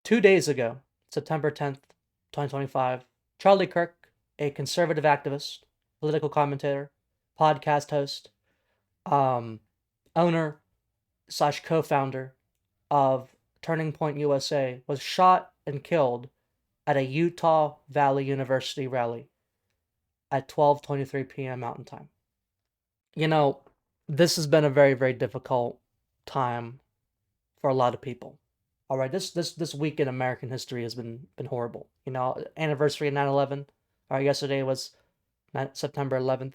2 days ago, September 10th, 2025, Charlie Kirk, a conservative activist, political commentator, podcast host, um, owner slash co-founder of Turning Point USA, was shot and killed at a Utah Valley University rally at 12:23 p.m. Mountain Time. You know, this has been a very, very difficult time for a lot of people. All right, this week in American history has been horrible. Anniversary of 9/11. All right, yesterday was September 11th.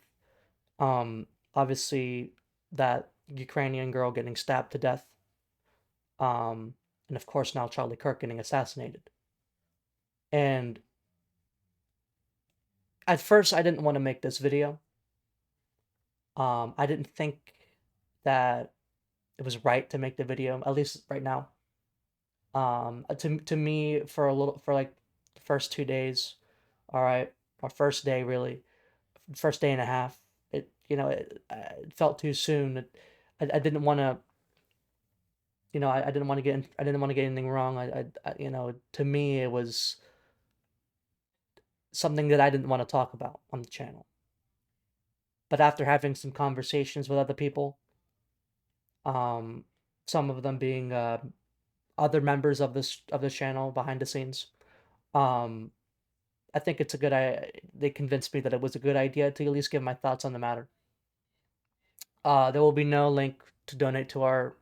Obviously that Ukrainian girl getting stabbed to death. And of course now Charlie Kirk getting assassinated. And at first I didn't want to make this video. I didn't think that it was right to make the video, at least right now. To me, for like the first 2 days, all right, or first day really, first day and a half, it felt too soon. I didn't want to, I didn't want to I didn't want to get anything wrong. To me, it was something that I didn't want to talk about on the channel. But after having some conversations with other people, um, some of them being other members of this channel behind the scenes, um, I think it's a good I they convinced me that it was a good idea to at least give my thoughts on the matter. There will be no link to donate to our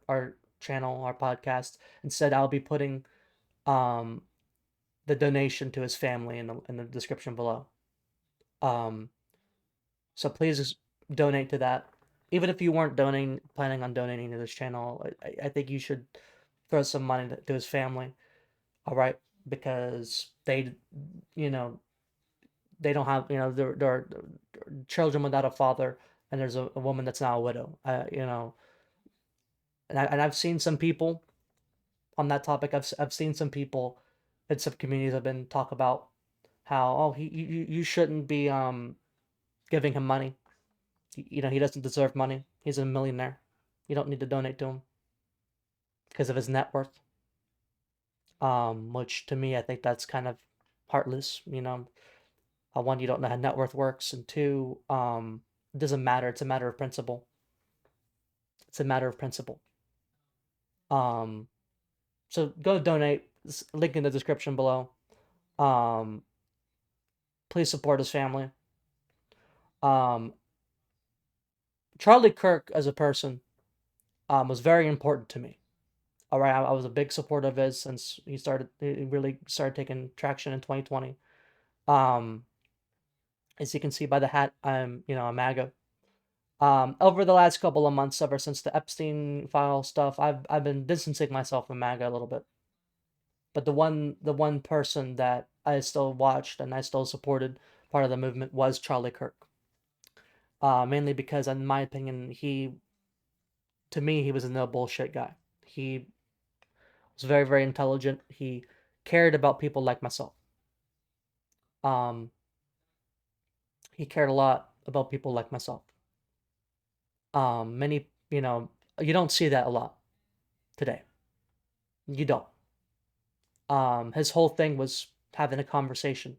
channel, our podcast. Instead, I'll be putting um the donation to his family in the description below. Um, so please donate to that. Even if you weren't planning on donating to this channel, I think you should throw some money to his family. All right, because you know, they don't have, they're children without a father, and there's a woman that's now a widow. I've seen some people on that topic. I've seen some people in some communities have been talk about how, oh, you shouldn't be giving him money. He doesn't deserve money. He's a millionaire. You don't need to donate to him because of his net worth. Which to me, I think that's kind of heartless. One, you don't know how net worth works, and two, it doesn't matter. It's a matter of principle. It's a matter of principle. Um, so go donate. Link in the description below. Um, please support his family. Um, Charlie Kirk as a person was very important to me. All right, I was a big supporter of his since he really started taking traction in 2020. Um, as you can see by the hat, I'm a MAGA. Over the last couple of months, ever since the Epstein file stuff, I've been distancing myself from MAGA a little bit. But the one person that I still watched and I still supported part of the movement was Charlie Kirk. Mainly because, in my opinion, to me, he was a no bullshit guy. He was very, very intelligent. He cared about people like myself. Um, he cared a lot about people like myself. Many, you don't see that a lot today. You don't. His whole thing was having a conversation,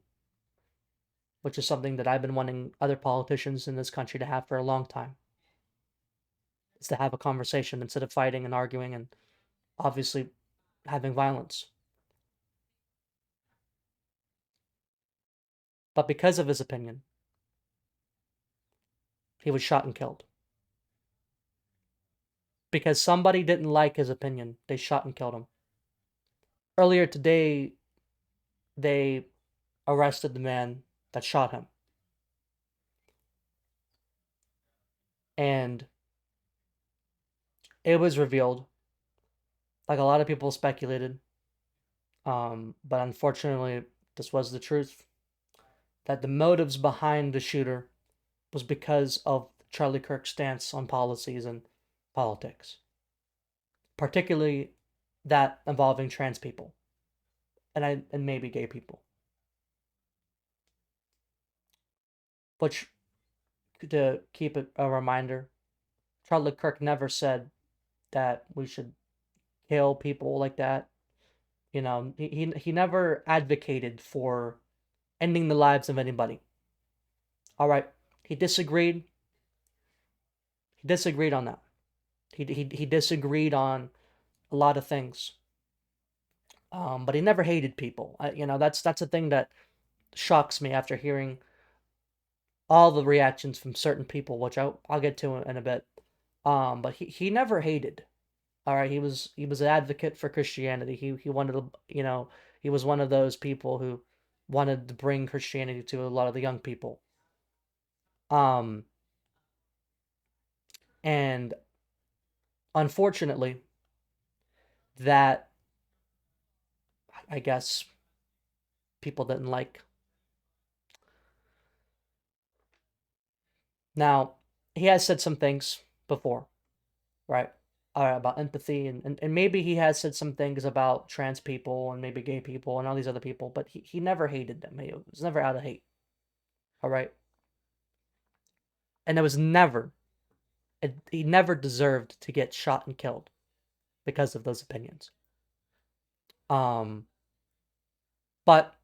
which is something that I've been wanting other politicians in this country to have for a long time. Is to have a conversation instead of fighting and arguing and obviously having violence. But because of his opinion, he was shot and killed. Because somebody didn't like his opinion, they shot and killed him. Earlier today, they arrested the man that shot him. And it was revealed, like a lot of people speculated, but unfortunately, this was the truth, that the motives behind the shooter was because of Charlie Kirk's stance on policies and politics, particularly that involving trans people and maybe gay people. Which, to keep it a reminder, Charlie Kirk never said that we should kill people like that. He never advocated for ending the lives of anybody. All right, he disagreed. He disagreed on that. He disagreed on a lot of things. But he never hated people. That's a thing that shocks me after hearing all the reactions from certain people, which I'll get to in a bit. But he never hated. All right, he was an advocate for Christianity. He wanted to, he was one of those people who wanted to bring Christianity to a lot of the young people. Um, and unfortunately, that I guess people didn't like. Now, he has said some things before, right? About empathy, and maybe he has said some things about trans people and maybe gay people and all these other people, but he never hated them. He was never out of hate. All right. And it was never, he never deserved to get shot and killed because of those opinions. Um, but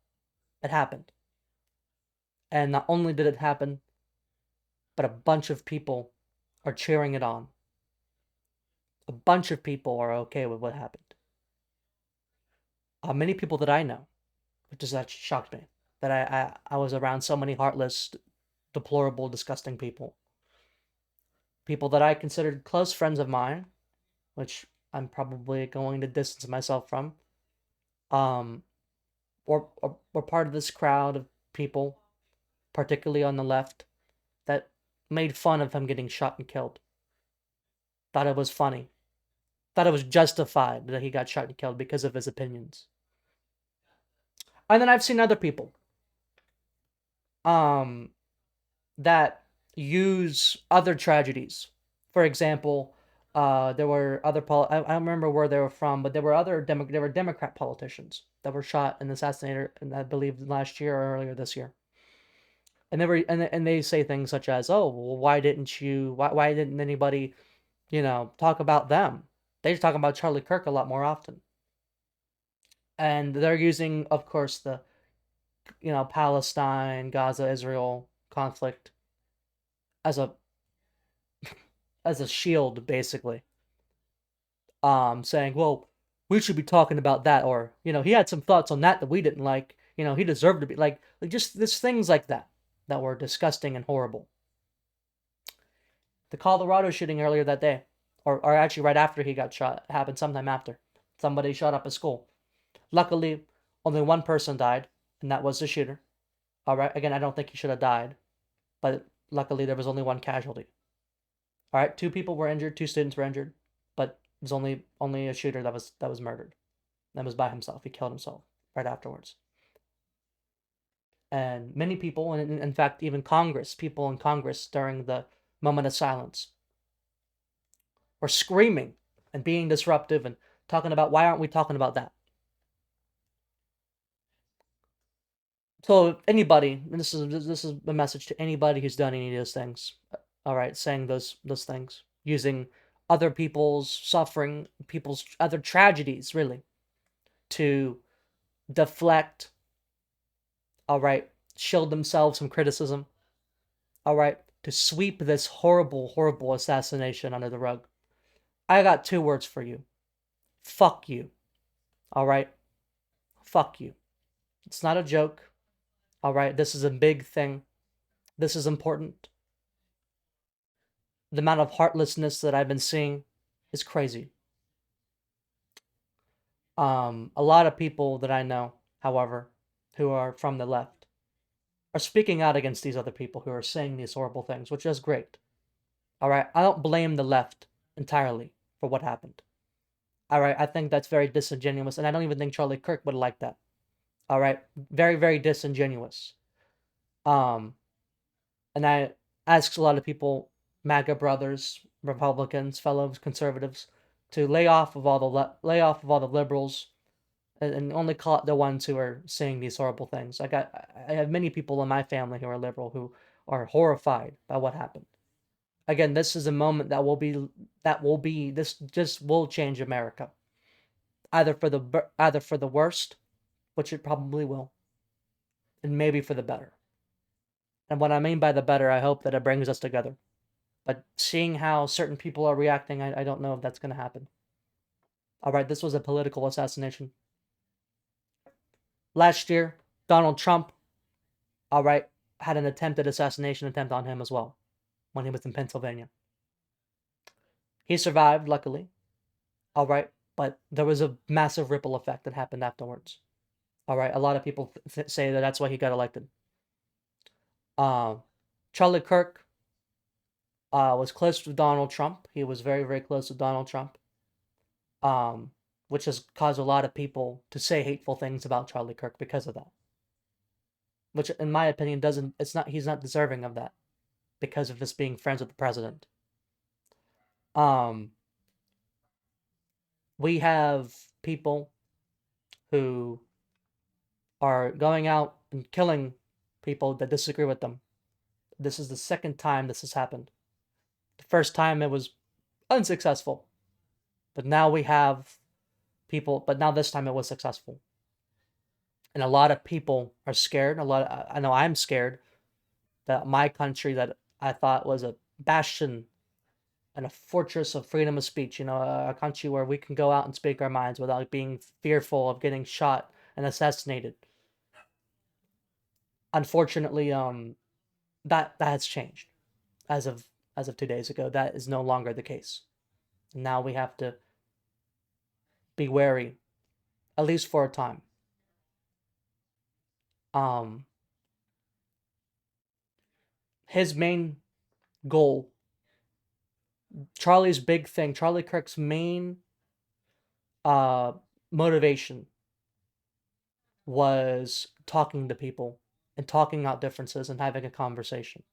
it happened. And not only did it happen, but a bunch of people are cheering it on. A bunch of people are okay with what happened. Many people that I know, which is that shocked me, that I was around so many heartless, deplorable, disgusting people. People that I considered close friends of mine, which I'm probably going to distance myself from, um, or part of this crowd of people, particularly on the left, that made fun of him getting shot and killed. Thought it was funny. Thought it was justified that he got shot and killed because of his opinions. And then I've seen other people um that use other tragedies. For example, there were I don't remember where they were from, but there were Democrat politicians that were shot and assassinated, and I believe last year or earlier this year. And they say things such as, "Oh, well, why didn't anybody, talk about them? They just talk about Charlie Kirk a lot more often." And they're using, of course, the Palestine, Gaza, Israel conflict as a shield, basically. Saying, "Well, we should be talking about that," or he had some thoughts on that we didn't like. He deserved to be like just this things like that were disgusting and horrible. The Colorado shooting earlier that day, or actually right after he got shot, happened sometime after. Somebody shot up a school. Luckily, only one person died, and that was the shooter. All right. Again, I don't think he should have died, but luckily there was only one casualty. All right. Two people were injured. Two students were injured, but there's only a shooter that was murdered. That was by himself. He killed himself right afterwards. And many people, and in fact, even people in Congress during the moment of silence, were screaming and being disruptive and talking about why aren't we talking about that? So anybody, and this is a message to anybody who's done any of those things. All right, saying those things, using other people's suffering, people's other tragedies, really, to deflect. All right, shield themselves from criticism. All right, to sweep this horrible, horrible assassination under the rug. I got two words for you. Fuck you. All right, fuck you. It's not a joke. All right, this is a big thing. This is important. The amount of heartlessness that I've been seeing is crazy. A lot of people that I know, however, who are from the left, are speaking out against these other people who are saying these horrible things, which is great. All right, I don't blame the left entirely for what happened. All right, I think that's very disingenuous, and I don't even think Charlie Kirk would like that. All right, very, very disingenuous. Um, and I ask a lot of people, MAGA brothers, Republicans, fellow conservatives, to lay off of all the liberals and only call it the ones who are saying these horrible things. I have many people in my family who are liberal who are horrified by what happened. Again, this is a moment that will be this just will change America. either for the worst, which it probably will, and maybe for the better. And what I mean by the better, I hope that it brings us together. But seeing how certain people are reacting, I don't know if that's going to happen. All right, this was a political assassination. Last year, Donald Trump, all right, had an attempted assassination attempt on him as well when he was in Pennsylvania. He survived, luckily, all right, but there was a massive ripple effect that happened afterwards. All right, a lot of people say that that's why he got elected. Um, Charlie Kirk was close to Donald Trump. He was very, very close to Donald Trump, um, which has caused a lot of people to say hateful things about Charlie Kirk because of that. Which, in my opinion, doesn't. It's not. He's not deserving of that because of this being friends with the president. Um, we have people who are going out and killing people that disagree with them. This is the second time this has happened. The first time it was unsuccessful, but now we have people. But now this time it was successful, and a lot of people are scared. I know I'm scared that my country that I thought was a bastion and a fortress of freedom of speech, a country where we can go out and speak our minds without being fearful of getting shot and assassinated. Unfortunately, that has changed as of 2 days ago. That is no longer the case. Now we have to be wary, at least for a time. Um, his main goal, Charlie's big thing, Charlie Kirk's main uh motivation was talking to people and talking out differences and having a conversation.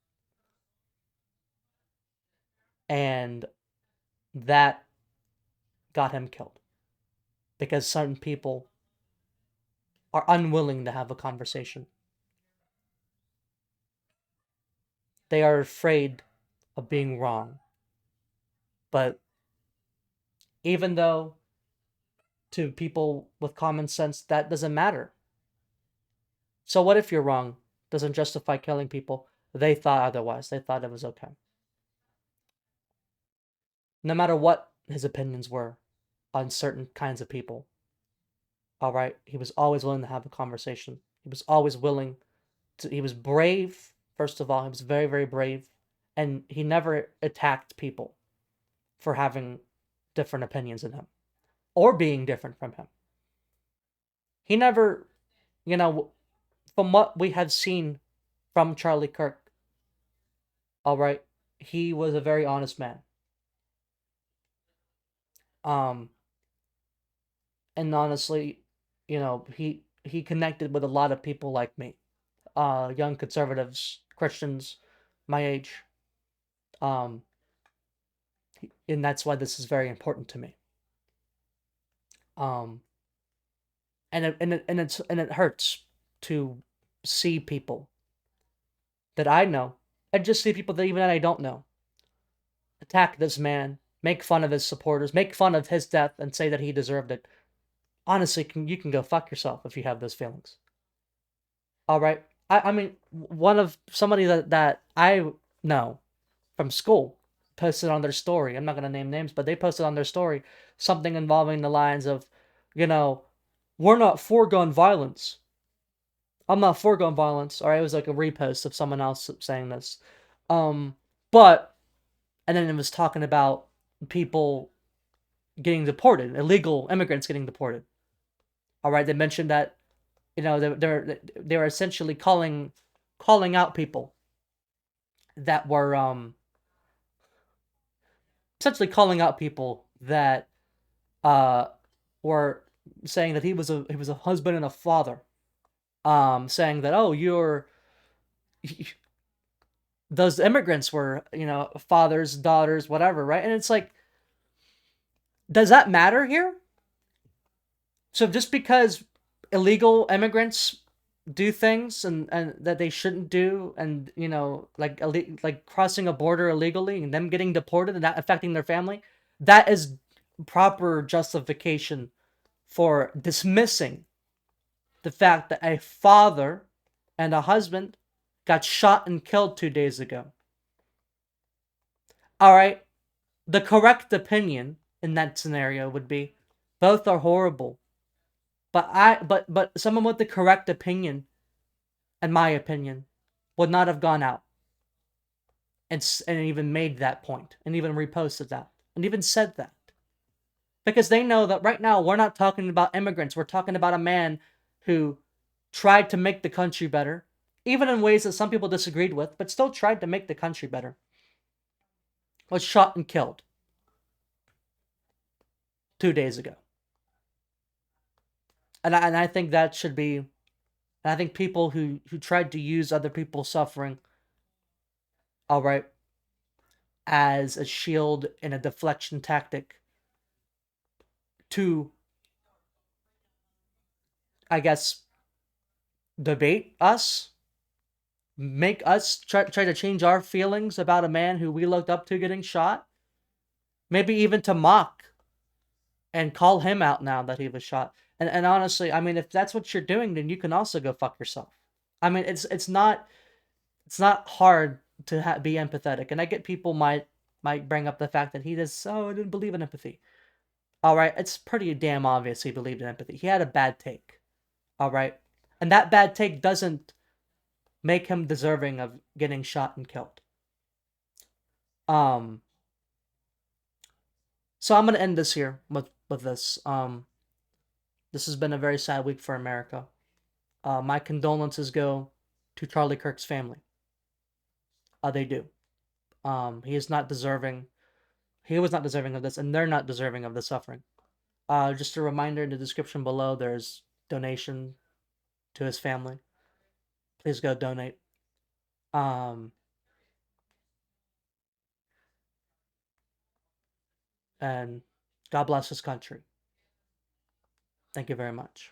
And that got him killed because certain people are unwilling to have a conversation. They are afraid of being wrong. But even though to people with common sense that doesn't matter. So what if you're wrong? Doesn't justify killing people. They thought otherwise. They thought it was okay. No matter what his opinions were on certain kinds of people. All right, he was always willing to have a conversation. He was always willing to, he was brave, first of all. He was very, very brave. And he never attacked people for having different opinions than him or being different from him. He never, you know, from what we have seen from Charlie Kirk, all right, he was a very honest man. Um, and honestly, he connected with a lot of people like me, young conservatives, Christians, my age. Um, and that's why this is very important to me. Um, and it hurts to see people that I know, and just see people that even I don't know, attack this man, make fun of his supporters, make fun of his death, and say that he deserved it. Honestly, you can go fuck yourself if you have those feelings. All right. I mean, one of somebody that I know from school posted on their story. I'm not gonna name names, but they posted on their story something involving the lines of, you know, we're not for gun violence. I'm not for gun violence. All right, it was like a repost of someone else saying this. Um, but and then it was talking about people getting deported, illegal immigrants getting deported. All right, they mentioned that they're essentially calling out people that were essentially calling out people that uh were saying that he was a husband and a father, saying that, oh, you're those immigrants were, fathers, daughters, whatever, right? And it's like, does that matter here? So just because illegal immigrants do things and that they shouldn't do, and like crossing a border illegally and them getting deported and that affecting their family, that is proper justification for dismissing the fact that a father and a husband got shot and killed 2 days ago. All right, the correct opinion in that scenario would be both are horrible. But someone with the correct opinion, in my opinion, would not have gone out and even made that point and even reposted that and even said that. Because they know that right now we're not talking about immigrants. We're talking about a man who tried to make the country better, even in ways that some people disagreed with, but still tried to make the country better. Was shot and killed 2 days ago. And I think that should be. I think people who tried to use other people's suffering, all right, as a shield and a deflection tactic to, I guess, debate us, make us try to change our feelings about a man who we looked up to getting shot, maybe even to mock and call him out now that he was shot. And honestly, I mean, if that's what you're doing, then you can also go fuck yourself. I mean, it's not hard to be empathetic, and I get people might bring up the fact that he does. Oh, I didn't believe in empathy. All right, it's pretty damn obvious he believed in empathy. He had a bad take. All right, and that bad take doesn't make him deserving of getting shot and killed. Um, so I'm gonna end this here with this. This has been a very sad week for America. My condolences go to Charlie Kirk's family. They do. He is not deserving. He was not deserving of this, and they're not deserving of the suffering. Just a reminder in the description below, there's donation to his family. Please go donate. Um, and God bless his country. Thank you very much.